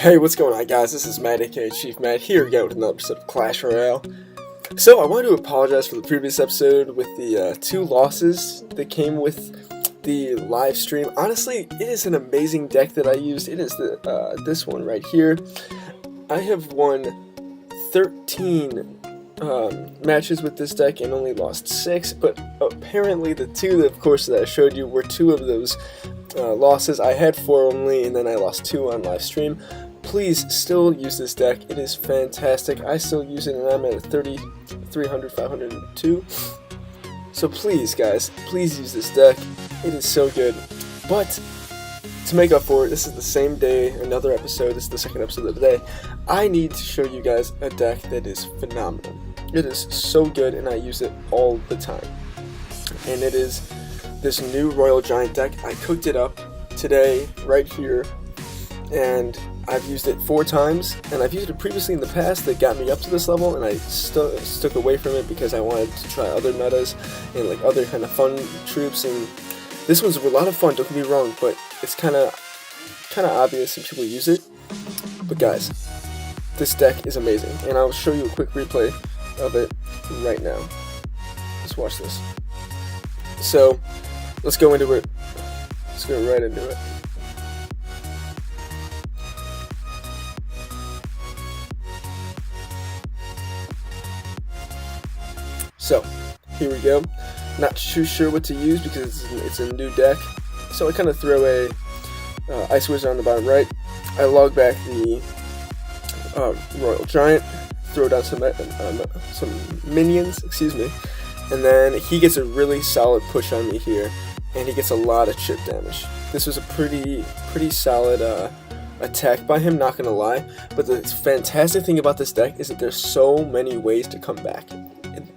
Hey, what's going on, guys? This is Matt, aka Chief Matt, here again with another episode of Clash Royale. So, I wanted to apologize for the previous episode with the 2 losses that came with the live stream. Honestly, it is an amazing deck that I used. It is this one right here. I have won 13 matches with this deck and only lost 6, but apparently the 2 that, of course, that I showed you were 2 of those losses. I had 4 only, and then I lost 2 on live stream. Please still use this deck. It is fantastic. I still use it, and I'm at 3,300, 502. So please, guys, please use this deck. It is so good. But to make up for it, this is the same day, another episode. This is the second episode of the day. I need to show you guys a deck that is phenomenal. It is so good, and I use it all the time. And it is this new Royal Giant deck. I cooked it up today, right here, and I've used it 4 times, and I've used it previously in the past that got me up to this level, and I stuck away from it because I wanted to try other metas and like other kind of fun troops. And this one's a lot of fun, don't get me wrong, but it's kind of obvious if people use it. But guys, this deck is amazing, and I'll show you a quick replay of it right now. Let's watch this. So let's go into it. Let's go right into it. So, here we go. Not too sure what to use because it's a new deck. So I kind of throw a Ice Wizard on the bottom right. I log back the Royal Giant, throw down some minions, and then he gets a really solid push on me here, and he gets a lot of chip damage. This was a pretty solid attack by him, not gonna lie. But the fantastic thing about this deck is that there's so many ways to come back.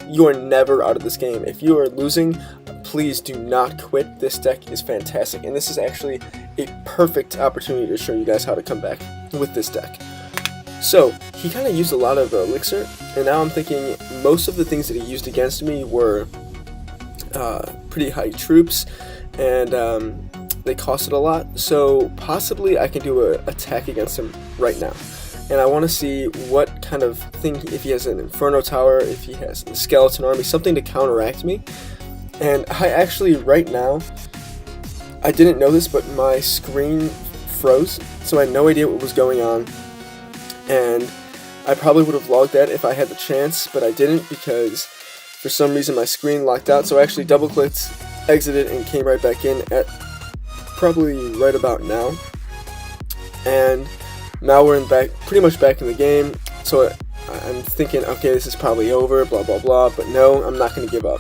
You are never out of this game. If you are losing, please do not quit. This deck is fantastic, and this is actually a perfect opportunity to show you guys how to come back with this deck. So, he kind of used a lot of elixir, and now I'm thinking most of the things that he used against me were pretty high troops, and they costed a lot, so possibly I can do an attack against him right now. And I want to see what kind of thing, if he has an Inferno Tower, if he has a Skeleton Army, something to counteract me. And I actually, right now, I didn't know this, but my screen froze, so I had no idea what was going on. And I probably would have logged that if I had the chance, but I didn't because for some reason my screen locked out. So I actually double-clicked, exited, and came right back in at probably right about now. And now we're pretty much back in the game, so I'm thinking, okay, this is probably over, blah, blah, blah, but no, I'm not going to give up.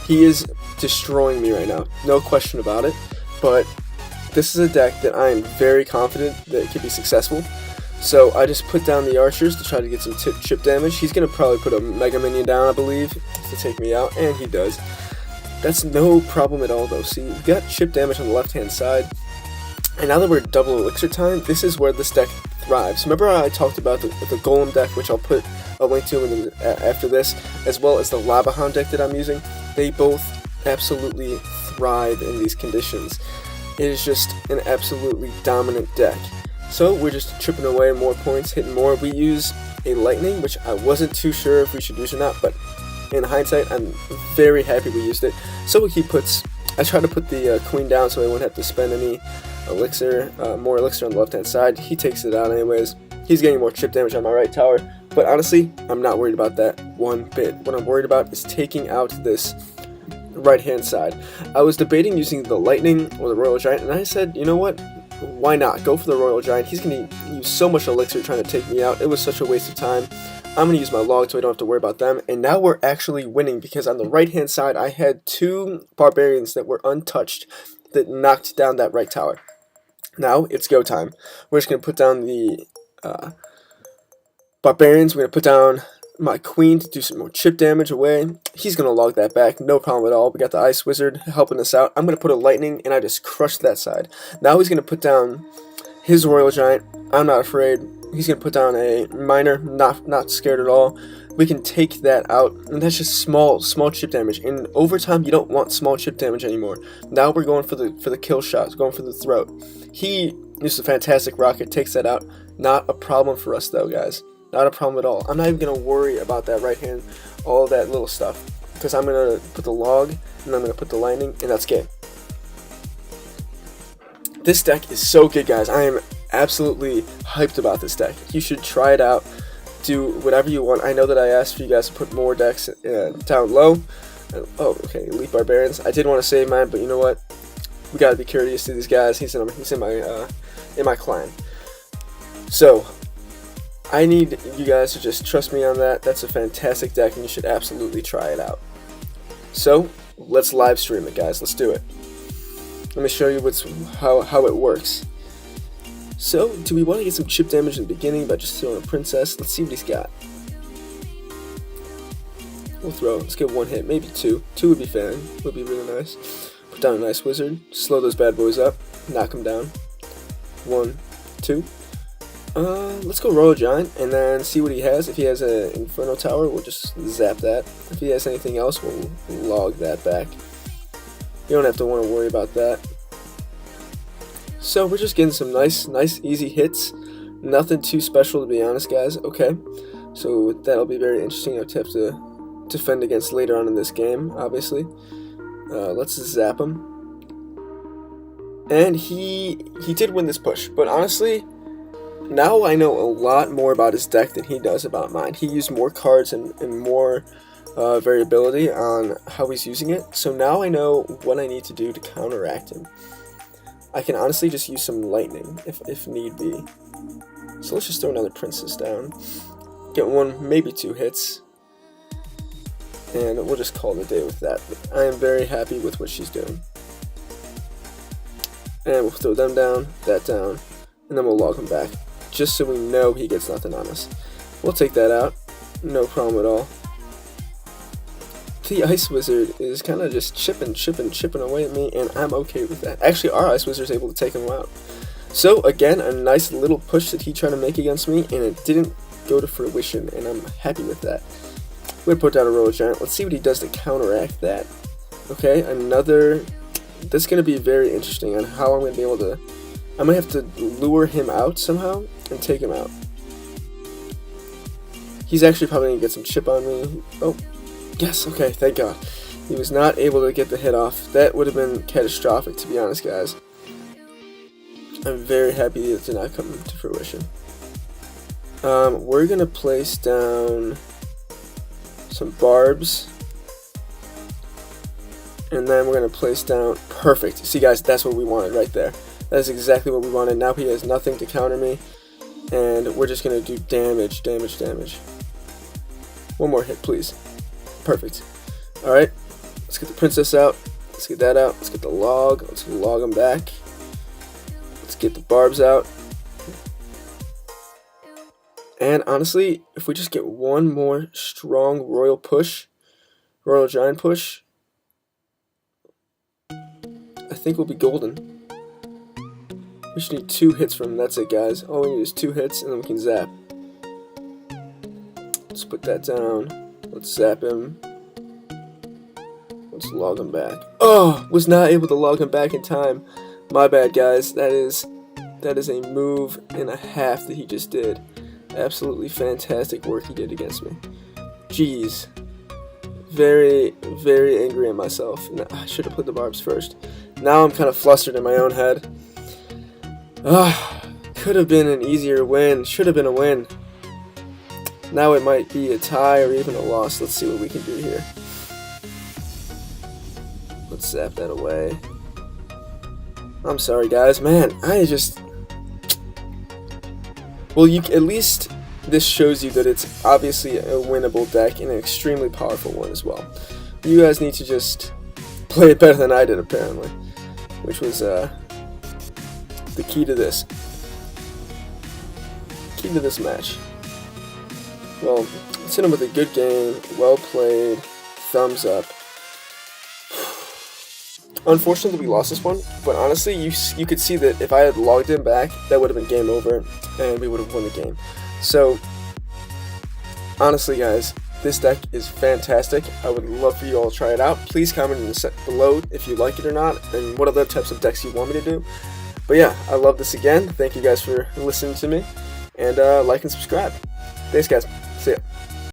He is destroying me right now, no question about it, but this is a deck that I am very confident that it could be successful. So I just put down the archers to try to get some chip damage. He's going to probably put a Mega Minion down, I believe, to take me out, and he does. That's no problem at all, though. See, we got chip damage on the left-hand side. And now that we're double elixir time, this is where this deck thrives. Remember how I talked about the Golem deck, which I'll put a link to after this, as well as the Lava Hound deck that I'm using? They both absolutely thrive in these conditions. It is just an absolutely dominant deck. So we're just chipping away more points, hitting more. We use a Lightning, which I wasn't too sure if we should use or not, but in hindsight, I'm very happy we used it. So I tried to put the Queen down so I wouldn't have to spend any elixir, more elixir on the left hand side. He takes it out anyways. He's getting more chip damage on my right tower, but honestly, I'm not worried about that one bit. What I'm worried about is taking out this right hand side. I was debating using the Lightning or the Royal Giant, and I said, you know what, why not? Go for the Royal Giant. He's going to use so much elixir trying to take me out. It was such a waste of time. I'm going to use my log so I don't have to worry about them. And now we're actually winning because on the right-hand side, I had 2 barbarians that were untouched that knocked down that right tower. Now it's go time. We're just going to put down the barbarians. We're going to put down my queen to do some more chip damage away. He's going to log that back. No problem at all. We got the Ice Wizard helping us out. I'm going to put a Lightning, and I just crushed that side. Now he's going to put down his Royal Giant. I'm not afraid. He's going to put down a Miner, not scared at all. We can take that out, and that's just small chip damage. In overtime, you don't want small chip damage anymore. Now we're going for the kill shots, going for the throat. He used a fantastic rocket, takes that out. Not a problem for us though, guys. Not a problem at all. I'm not even going to worry about that right hand, all that little stuff, because I'm going to put the log, and I'm going to put the lightning, and that's game. This deck is so good, guys. I am absolutely hyped about this deck. You should try it out. Do whatever you want. I know that I asked for you guys to put more decks down low. Oh, okay, Elite Barbarians. I did want to save mine, but you know what? We gotta be courteous to these guys. He's in my clan. So I need you guys to just trust me on that. That's a fantastic deck, and you should absolutely try it out. So let's live stream it, guys. Let's do it. Let me show you how it works. So, do we want to get some chip damage in the beginning by just throwing a princess? Let's see what he's got. Let's get one hit, maybe two. Two would be fine, would be really nice. Put down a nice wizard, slow those bad boys up, knock them down. 1, 2. Let's go Royal Giant and then see what he has. If he has an Inferno Tower, we'll just zap that. If he has anything else, we'll log that back. You don't have to want to worry about that. So we're just getting some nice easy hits. Nothing too special, to be honest, guys. Okay, so that'll be very interesting. I'll have to defend against later on in this game, obviously. Let's zap him. And he did win this push, but honestly, now I know a lot more about his deck than he does about mine. He used more cards and more variability on how he's using it, so now I know what I need to do to counteract him. I can honestly just use some lightning if need be. So let's just throw another princess down. Get one, maybe two hits. And we'll just call it a day with that. I am very happy with what she's doing. And we'll throw them down, that down, and then we'll log him back. Just so we know he gets nothing on us. We'll take that out. No problem at all. The Ice Wizard is kind of just chipping away at me, and I'm okay with that. Actually, our Ice Wizard is able to take him out. So, again, a nice little push that he tried to make against me, and it didn't go to fruition, and I'm happy with that. We're going to put down a Royal Giant. Let's see what he does to counteract that. Okay, that's going to be very interesting on how I'm going to be able to... I'm going to have to lure him out somehow and take him out. He's actually probably going to get some chip on me. Oh. Yes, okay, thank God. He was not able to get the hit off. That would have been catastrophic, to be honest, guys. I'm very happy that it did not come to fruition. We're going to place down some barbs. And then we're going to place down... Perfect. See, guys, that's what we wanted right there. That is exactly what we wanted. Now he has nothing to counter me. And we're just going to do damage. One more hit, please. Perfect. Alright, let's get the princess out. Let's get that out. Let's get the log. Let's log them back. Let's get the barbs out. And honestly, if we just get one more strong Royal Giant push, I think we'll be golden. We just need 2 hits from him. That's it, guys. All we need is 2 hits, and then we can zap. Let's put that down. Let's zap him. Let's log him back. Oh, was not able to log him back in time. My bad, guys. That is a move and a half that he just did. Absolutely fantastic work he did against me. Jeez. Very angry at myself. I should have put the barbs first. Now I'm kind of flustered in my own head. Could have been an easier win. Should have been a win. Now it might be a tie or even a loss. Let's see what we can do here. Let's zap that away. I'm sorry, guys. Man, well, at least this shows you that it's obviously a winnable deck and an extremely powerful one as well. You guys need to just play it better than I did, apparently, which was the key to this. Key to this match. Well, let's hit him with a good game, well played, thumbs up. Unfortunately, we lost this one, but honestly, you could see that if I had logged him back, that would have been game over, and we would have won the game. So, honestly, guys, this deck is fantastic. I would love for you all to try it out. Please comment in the below if you like it or not, and what other types of decks you want me to do. But yeah, I love this again. Thank you guys for listening to me. and like and subscribe. Thanks, guys. See ya.